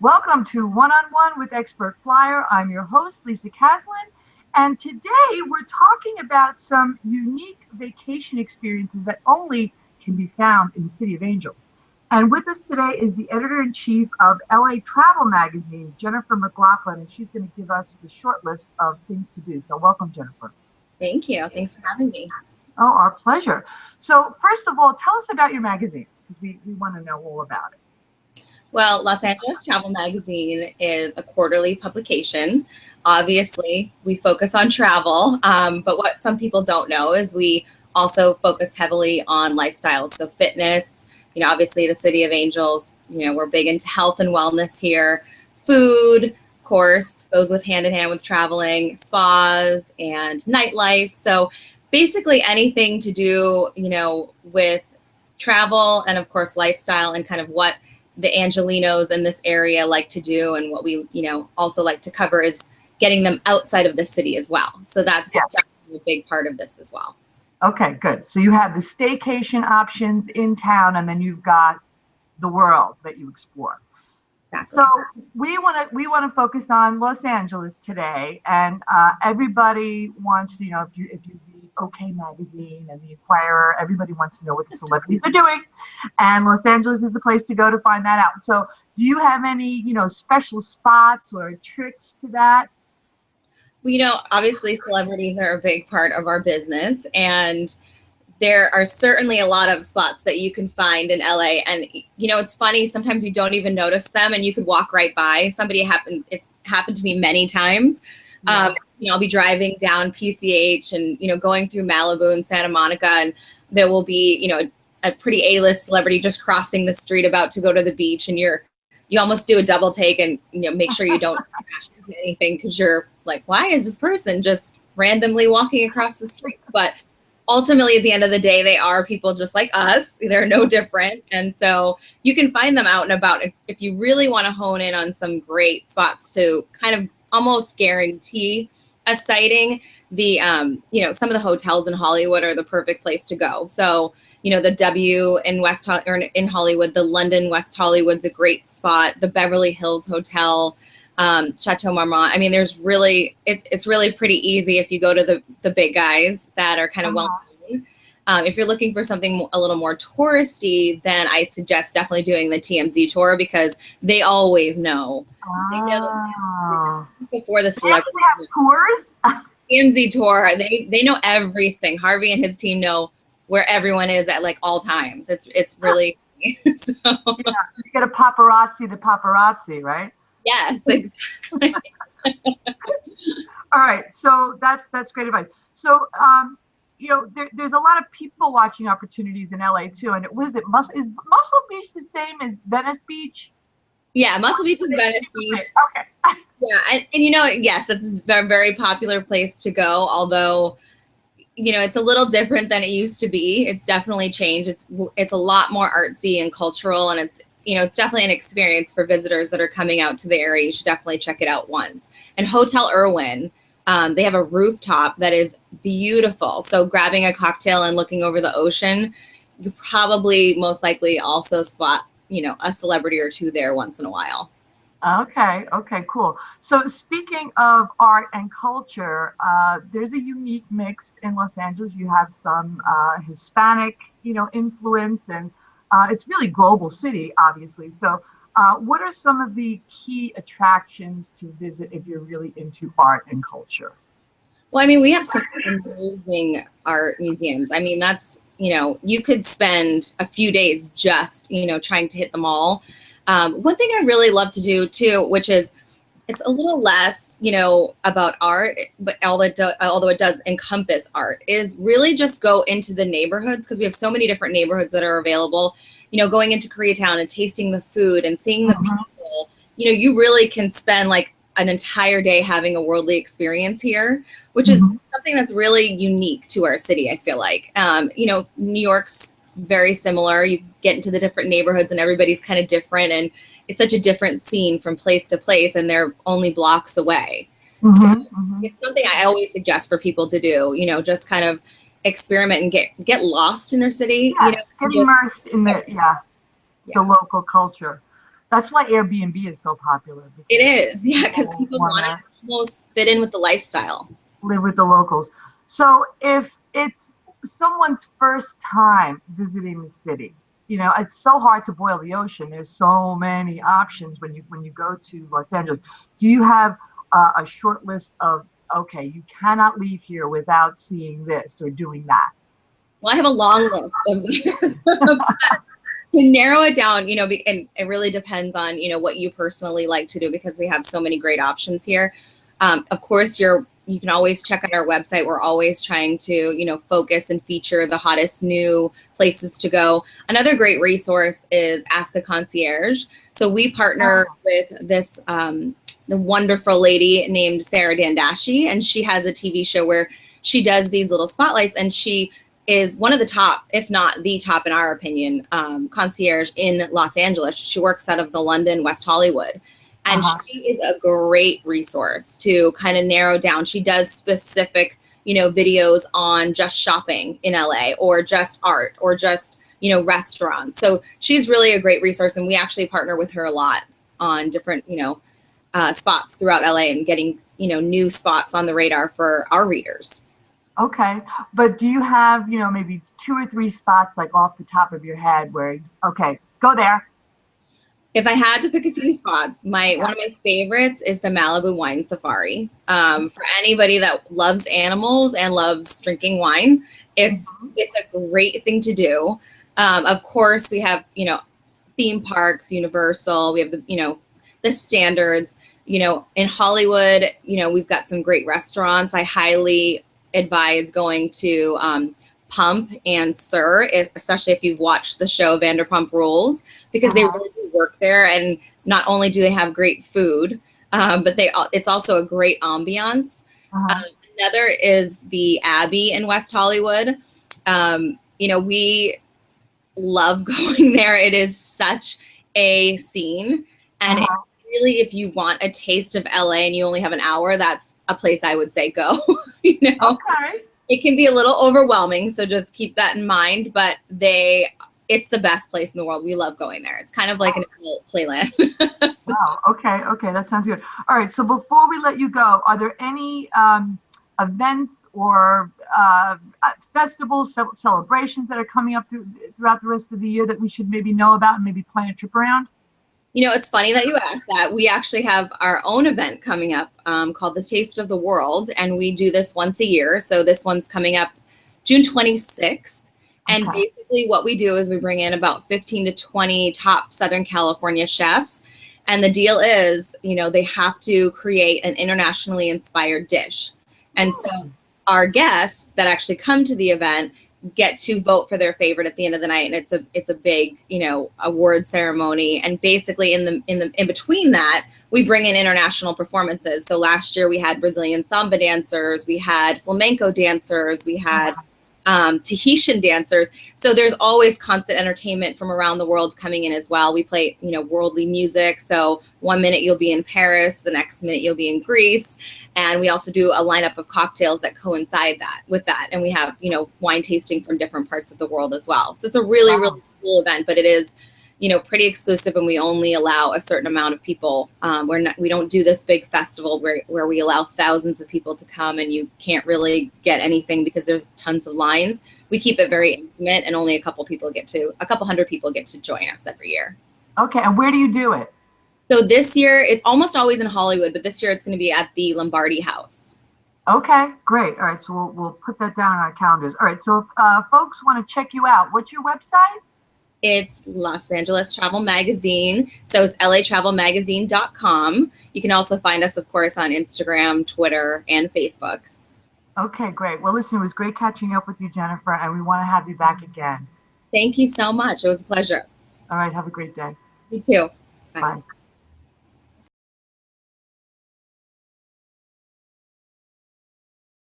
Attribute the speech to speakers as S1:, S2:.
S1: Welcome to One-on-One with Expert Flyer. I'm your host, Lisa Caslin, and today we're talking about some unique vacation experiences that only can be found in the City of Angels. And with us today is the editor-in-chief of LA Travel Magazine, Jennifer McLaughlin, and she's going to give us the short list of things to do. So welcome, Jennifer.
S2: Thank you. Thanks for having me.
S1: Oh, our pleasure. So first of all, tell us about your magazine, because we want to know all about it.
S2: Well, Los Angeles Travel Magazine is a quarterly publication. Obviously, we focus on travel, but what some people don't know is we also focus heavily on lifestyle, so fitness. Obviously, the City of Angels, we're big into health and wellness here. Food, of course, goes with hand in hand with traveling, spas, and nightlife. So basically anything to do, with travel and, of course, lifestyle and kind of what the Angelinos in this area like to do, and what we, also like to cover is getting them outside of the city as well. So that's definitely a big part of this as well.
S1: Okay, good. So you have the staycation options in town, and then you've got the world that you explore.
S2: Exactly.
S1: So we want to focus on Los Angeles today, and everybody wants to, if you read OK Magazine and the Inquirer, everybody wants to know what the celebrities are doing, and Los Angeles is the place to go to find that out. So do you have any special spots or tricks to that?
S2: Well, obviously celebrities are a big part of our business, and there are certainly a lot of spots that you can find in LA. And, it's funny, sometimes you don't even notice them and you could walk right by. It's happened to me many times. Yeah. I'll be driving down PCH and, going through Malibu and Santa Monica, and there will be, a pretty A-list celebrity just crossing the street about to go to the beach, and you almost do a double take and, make sure you don't crash into anything, because you're like, why is this person just randomly walking across the street? But ultimately, at the end of the day, they are people just like us. They're no different. And so you can find them out and about if you really want to hone in on some great spots to kind of almost guarantee a sighting. Some of the hotels in Hollywood are the perfect place to go. So, the W in Hollywood, the London West Hollywood's a great spot. The Beverly Hills Hotel, Chateau Marmont. I mean, it's really pretty easy if you go to the big guys that are kind of well known. If you're looking for something a little more touristy, then I suggest definitely doing the TMZ tour, because they always know. They know before the celebrities
S1: have tours.
S2: TMZ tour. They know everything. Harvey and his team know where everyone is at like all times. It's really so.
S1: Yeah, you get a paparazzi, right?
S2: Yes, exactly.
S1: All right, so that's great advice. So, there's a lot of people watching opportunities in LA too. And is Muscle Beach the same as Venice Beach?
S2: Yeah, Muscle Beach is Venice Beach.
S1: Okay.
S2: Yeah, and yes, it's a very popular place to go. Although, it's a little different than it used to be. It's definitely changed. It's a lot more artsy and cultural, and it's definitely an experience for visitors that are coming out to the area. You should definitely check it out once. And Hotel Irwin, they have a rooftop that is beautiful. So grabbing a cocktail and looking over the ocean, you probably most likely also spot, a celebrity or two there once in a while.
S1: Okay, cool. So speaking of art and culture, there's a unique mix in Los Angeles. You have some Hispanic, influence, and it's really global city, obviously. So what are some of the key attractions to visit if you're really into art and culture?
S2: Well, I mean, we have some amazing art museums. I mean, that's, you could spend a few days just, trying to hit them all. One thing I really love to do too, which is, it's a little less, about art, but although it does encompass art, is really just go into the neighborhoods, because we have so many different neighborhoods that are available. Going into Koreatown and tasting the food and seeing the people. You really can spend like an entire day having a worldly experience here, which is something that's really unique to our city, I feel like. New York's very similar. You get into the different neighborhoods and everybody's kind of different, and it's such a different scene from place to place, and they're only blocks away. So it's something I always suggest for people to do, just kind of experiment and get lost in our city.
S1: Yes, get immersed in the local culture. That's why Airbnb is so popular.
S2: It is, yeah, because people
S1: Want
S2: want to
S1: to
S2: almost fit in with the lifestyle.
S1: live with the locals. So if it's someone's first time visiting the city, it's so hard to boil the ocean. There's so many options when you go to Los Angeles. Do you have a short list of, okay, you cannot leave here without seeing this or doing that?
S2: Well, I have a long list of to narrow it down, and it really depends on, what you personally like to do, because we have so many great options here. Of course, you can always check out our website. We're always trying to, focus and feature the hottest new places to go. Another great resource is Ask a Concierge. So we partner with this the wonderful lady named Sarah Dandashi, and she has a TV show where she does these little spotlights, and she is one of the top, if not the top in our opinion, concierge in Los Angeles. She works out of the London, West Hollywood. And she is a great resource to kind of narrow down. She does specific, videos on just shopping in LA, or just art, or just, restaurants. So she's really a great resource. And we actually partner with her a lot on different, spots throughout LA, and getting, new spots on the radar for our readers.
S1: Okay. But do you have, maybe 2 or 3 spots like off the top of your head where, okay, go there?
S2: If I had to pick a few spots, one of my favorites is the Malibu Wine Safari. For anybody that loves animals and loves drinking wine, it's a great thing to do. Of course, we have, theme parks, Universal. We have the standards. In Hollywood, we've got some great restaurants. I highly advise going to Pump and Sir, especially if you've watched the show Vanderpump Rules, because they really do work there. And not only do they have great food, but it's also a great ambiance. Another is the Abbey in West Hollywood. We love going there. It is such a scene. And really, if you want a taste of LA and you only have an hour, that's a place I would say go.
S1: Okay.
S2: It can be a little overwhelming, so just keep that in mind. But it's the best place in the world. We love going there. It's kind of like an adult playland.
S1: Wow. Okay, that sounds good. All right. So before we let you go, are there any events or festivals, celebrations that are coming up throughout the rest of the year that we should maybe know about and maybe plan a trip around?
S2: It's funny that you asked that. We actually have our own event coming up called the Taste of the World, and we do this once a year. So this one's coming up June 26th. And basically what we do is we bring in about 15 to 20 top Southern California chefs. And the deal is, they have to create an internationally inspired dish. And so our guests that actually come to the event get to vote for their favorite at the end of the night, and it's a big award ceremony. And basically in between that, we bring in international performances. So last year we had Brazilian samba dancers, we had flamenco dancers, we had Tahitian dancers. So there's always constant entertainment from around the world coming in as well. We play worldly music, so one minute you'll be in Paris, the next minute you'll be in Greece. And we also do a lineup of cocktails that coincide with that. And we have, wine tasting from different parts of the world as well. So it's a really, really cool event, but it is, pretty exclusive, and we only allow a certain amount of people. We don't do this big festival where we allow thousands of people to come and you can't really get anything because there's tons of lines. We keep it very intimate, and only a couple hundred people get to join us every year.
S1: Okay. And where do you do it?
S2: So this year, it's almost always in Hollywood, but this year it's going to be at the Lombardi House.
S1: Okay, great. All right, so we'll put that down on our calendars. All right, so if folks want to check you out, what's your website?
S2: It's Los Angeles Travel Magazine. So it's latravelmagazine.com. You can also find us, of course, on Instagram, Twitter, and Facebook.
S1: Okay, great. Well, listen, it was great catching up with you, Jennifer, and we want to have you back again.
S2: Thank you so much. It was a pleasure.
S1: All right, have a great day.
S2: You too.
S1: Bye.